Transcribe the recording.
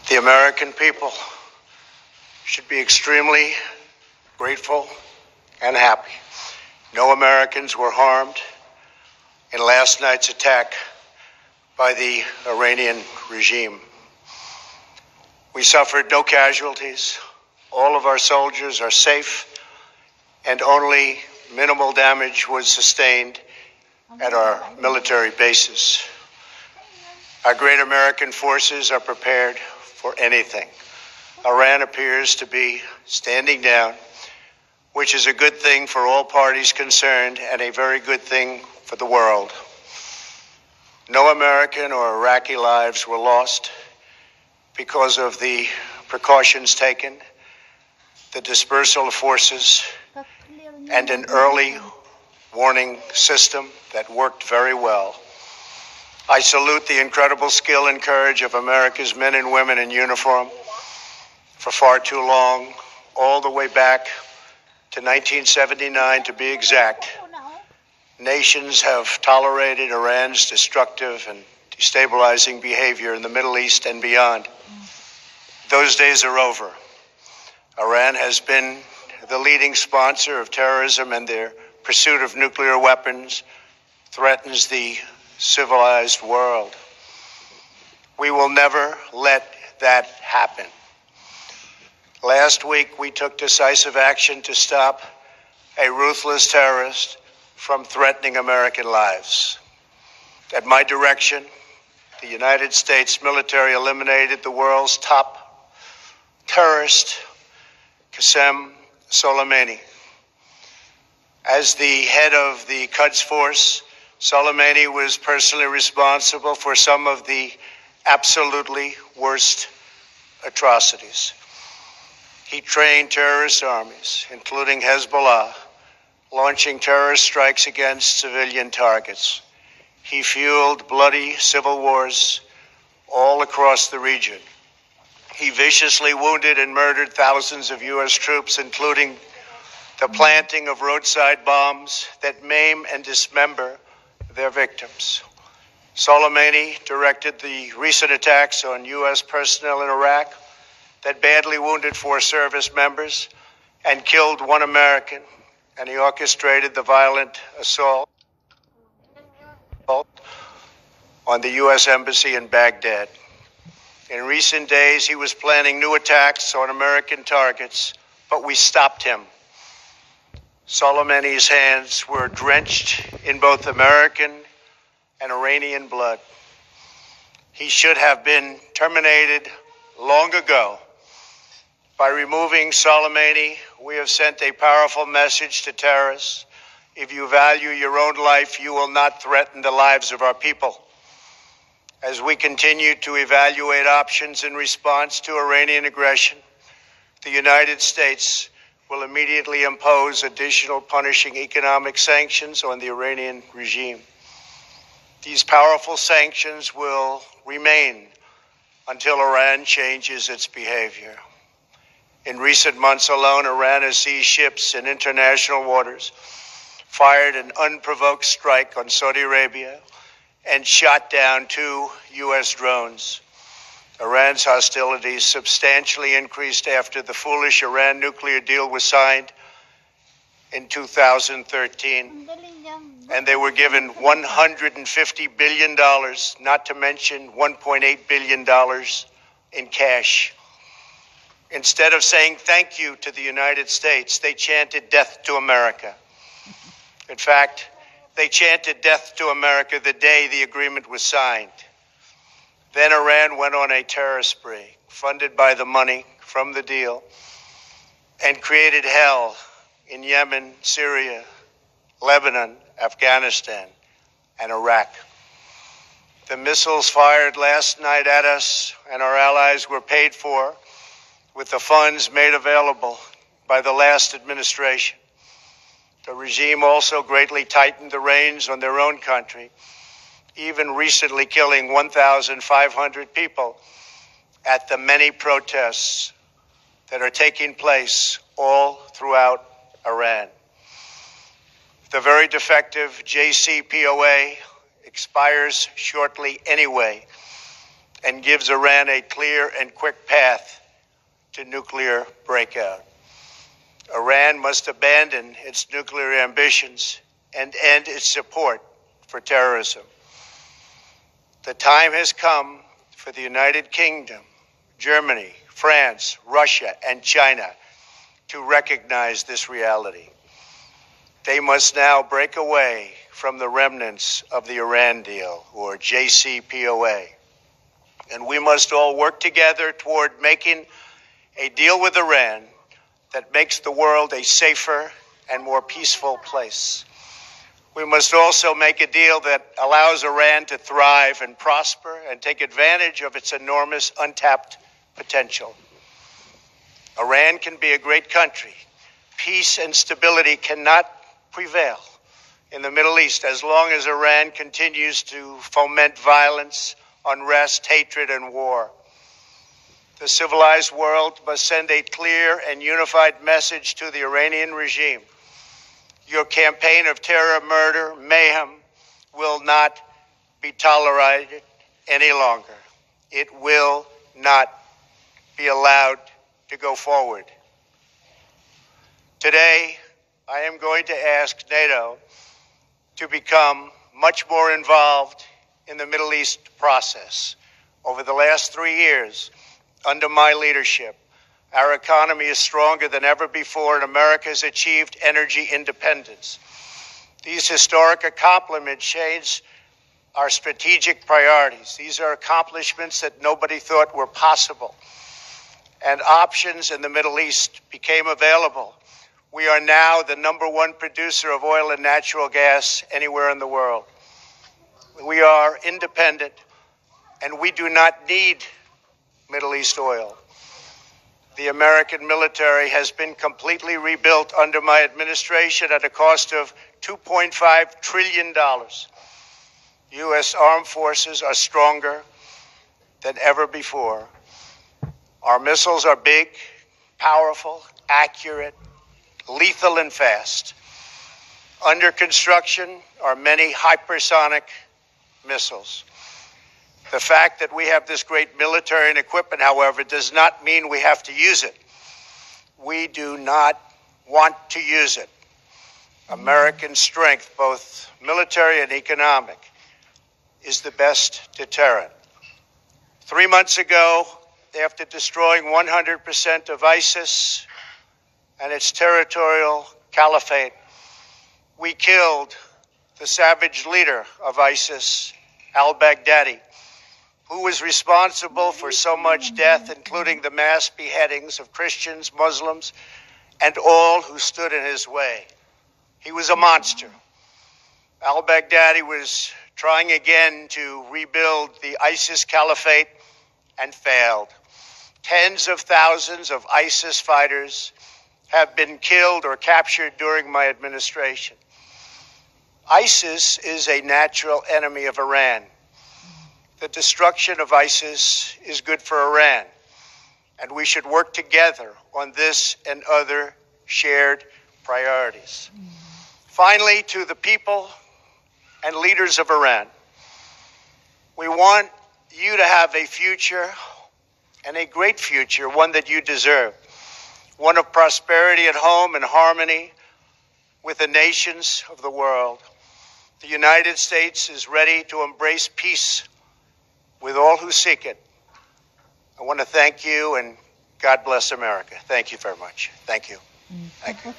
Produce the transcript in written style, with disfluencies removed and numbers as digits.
The American people should be extremely grateful and happy. No Americans were harmed in last night's attack by the Iranian regime. We suffered no casualties. All of our soldiers are safe, and only minimal damage was sustained at our military bases. Our great American forces are prepared for anything. Iran appears to be standing down, which is a good thing for all parties concerned and a very good thing for the world. No American or Iraqi lives were lost because of the precautions taken, the dispersal of forces, and an early warning system that worked very well. I salute the incredible skill and courage of America's men and women in uniform. For far too long, all the way back to 1979 to be exact, nations have tolerated Iran's destructive and destabilizing behavior in the Middle East and beyond. Those days are over. Iran has been the leading sponsor of terrorism, and their pursuit of nuclear weapons threatens the civilized world. We will never let that happen. Last week, we took decisive action to stop a ruthless terrorist from threatening American lives. At my direction, the United States military eliminated the world's top terrorist, Qasem Soleimani. As the head of the Quds Force, Soleimani was personally responsible for some of the absolutely worst atrocities. He trained terrorist armies, including Hezbollah, launching terrorist strikes against civilian targets. He fueled bloody civil wars all across the region. He viciously wounded and murdered thousands of U.S. troops, including the planting of roadside bombs that maim and dismember their victims. Soleimani directed the recent attacks on U.S. personnel in Iraq that badly wounded 4 service members and killed 1 American, and he orchestrated the violent assault on the U.S. Embassy in Baghdad. In recent days, he was planning new attacks on American targets, but we stopped him. Soleimani's hands were drenched in both American and Iranian blood. He should have been terminated long ago. By removing Soleimani, we have sent a powerful message to terrorists. If you value your own life, you will not threaten the lives of our people. As we continue to evaluate options in response to Iranian aggression, the United States will immediately impose additional punishing economic sanctions on the Iranian regime. These powerful sanctions will remain until Iran changes its behavior. In recent months alone, Iran has seized ships in international waters, fired an unprovoked strike on Saudi Arabia, and shot down 2 U.S. drones. Iran's hostilities substantially increased after the foolish Iran nuclear deal was signed in 2013, and they were given $150 billion, not to mention $1.8 billion in cash. Instead of saying thank you to the United States, they chanted death to America. In fact, they chanted death to America the day the agreement was signed. Then Iran went on a terror spree, funded by the money from the deal, and created hell in Yemen, Syria, Lebanon, Afghanistan, and Iraq. The missiles fired last night at us and our allies were paid for with the funds made available by the last administration. The regime also greatly tightened the reins on their own country, even recently killing 1,500 people at the many protests that are taking place all throughout Iran. The very defective JCPOA expires shortly anyway, and gives Iran a clear and quick path to nuclear breakout. Iran must abandon its nuclear ambitions and end its support for terrorism. The time has come for the United Kingdom, Germany, France, Russia, and China to recognize this reality. They must now break away from the remnants of the Iran deal, or JCPOA. And we must all work together toward making a deal with Iran that makes the world a safer and more peaceful place. We must also make a deal that allows Iran to thrive and prosper and take advantage of its enormous untapped potential. Iran can be a great country. Peace and stability cannot prevail in the Middle East as long as Iran continues to foment violence, unrest, hatred, and war. The civilized world must send a clear and unified message to the Iranian regime. Your campaign of terror, murder, mayhem will not be tolerated any longer. It will not be allowed to go forward. Today, I am going to ask NATO to become much more involved in the Middle East process. Over the last 3 years, under my leadership, our economy is stronger than ever before, and America has achieved energy independence. These historic accomplishments change our strategic priorities. These are accomplishments that nobody thought were possible. And options in the Middle East became available. We are now the #1 producer of oil and natural gas anywhere in the world. We are independent, and we do not need Middle East oil. The American military has been completely rebuilt under my administration at a cost of $2.5 trillion. U.S. armed forces are stronger than ever before. Our missiles are big, powerful, accurate, lethal, and fast. Under construction are many hypersonic missiles. The fact that we have this great military and equipment, however, does not mean we have to use it. We do not want to use it. American strength, both military and economic, is the best deterrent. 3 months ago, after destroying 100% of ISIS and its territorial caliphate, we killed the savage leader of ISIS, al-Baghdadi, who was responsible for so much death, including the mass beheadings of Christians, Muslims, and all who stood in his way. He was a monster. Al-Baghdadi was trying again to rebuild the ISIS caliphate and failed. Tens of thousands of ISIS fighters have been killed or captured during my administration. ISIS is a natural enemy of Iran. The destruction of ISIS is good for Iran, and we should work together on this and other shared priorities. Finally, to the people and leaders of Iran, we want you to have a future, and a great future, one that you deserve, one of prosperity at home and harmony with the nations of the world. The United States is ready to embrace peace with all who seek it. I want to thank you, and God bless America. Thank you very much. Thank you. Thank you.